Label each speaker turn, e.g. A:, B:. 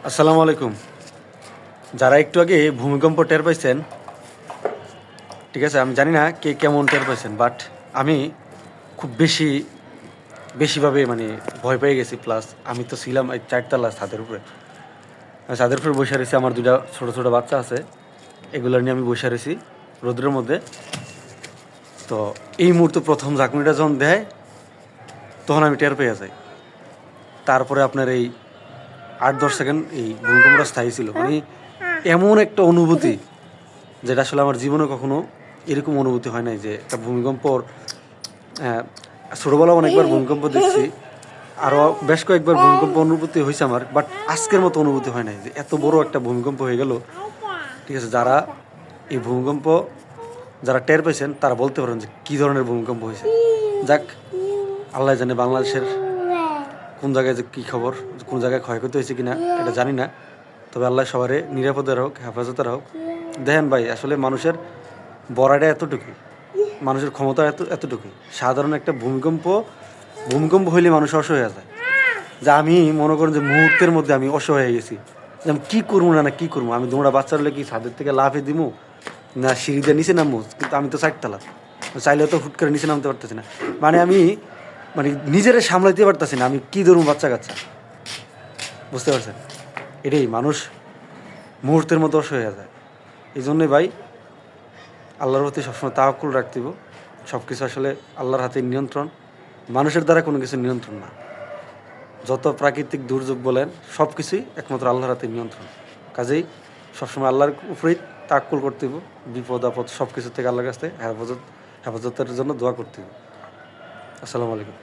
A: আসসালামু আলাইকুম। যারা একটু আগে ভূমিকম্প টের পাইছেন, ঠিক আছে, আমি জানি না কে কেমন টের পাইছেন, বাট আমি খুব বেশিভাবে মানে ভয় পেয়ে গেছি। প্লাস আমি তো ছিলাম এই 4 তলা ছাদের উপরে। ছাদের উপরে বসে রয়েছি, আমার 2টা ছোটো ছোটো বাচ্চা আছে, এগুলো নিয়ে আমি বসে রয়েছি রোদ্রের মধ্যে। তো এই মুহূর্তে প্রথম ঝাঁকুনিটা যখন দেয়, তখন আমি টের পেয়ে যাই। তারপরে আপনার এই 8-10 সেকেন্ড এই ভূমিকম্পটা স্থায়ী ছিল। মানে এমন একটা অনুভূতি যেটা আসলে আমার জীবনে কখনো এরকম অনুভূতি হয় নাই, যে একটা ভূমিকম্পর ছোটোবেলা অনেকবার ভূমিকম্প দেখছি, আরও বেশ কয়েকবার ভূমিকম্প অনুভূতি হয়েছে আমার, বাট আজকের মতো অনুভূতি হয় নাই যে এত বড় একটা ভূমিকম্প হয়ে গেল। ঠিক আছে, যারা এই ভূমিকম্প যারা টের পেয়েছেন তারা বলতে পারেন যে কী ধরনের ভূমিকম্প হয়েছে। যাক, আল্লাহ জানে বাংলাদেশের কোন জায়গায় যে কী খবর, কোন জায়গায় ক্ষয়ক্ষতি হয়েছে কিনা এটা জানি না। তবে আল্লাহ সবারে নিরাপদে রাখুক, হেফাজতে রাখুক। দেখেন ভাই, আসলে মানুষের বড়াটা এতটুকুই, মানুষের ক্ষমতা এতটুকুই। সাধারণ একটা ভূমিকম্প হইলে মানুষ অসহায় হয়ে যায়। যা আমি মনে করেন যে মুহূর্তের মধ্যে আমি অসহায় হয়ে গেছি, যে আমি কী করবো না কী করবো। আমি তোমরা বাচ্চা হলে কি ছাদের থেকে লাফে দিমু, না সিঁড়ি দিয়ে নিচে নামবো? কিন্তু আমি তো 4 তলা, চাইলেও তো হুট করে নিচে নামতে পারতেছি না। আমি নিজেরা সামলাইতে পারতেছি না, আমি কী ধরবো বাচ্চা কাচ্চা, বুঝতে পারছেন? এটাই, মানুষ মুহূর্তের মতো অসহায় হয়ে যায়। এই জন্যই ভাই, আল্লাহর প্রতি সবসময় তাওয়াক্কুল রাখতে হবে। সব কিছু আসলে আল্লাহর হাতে নিয়ন্ত্রণ, মানুষের দ্বারা কোনো কিছু নিয়ন্ত্রণ না। যত প্রাকৃতিক দুর্যোগ বলেন, সব কিছুই একমাত্র আল্লাহর হাতে নিয়ন্ত্রণ। কাজেই সবসময় আল্লাহর উপরেই তাওয়াক্কুল করতে হবে। বিপদ আপদ সব কিছু থেকে আল্লাহর কাছ থেকে হেফাজতের জন্য দোয়া করতে হবে। আসসালামু আলাইকুম।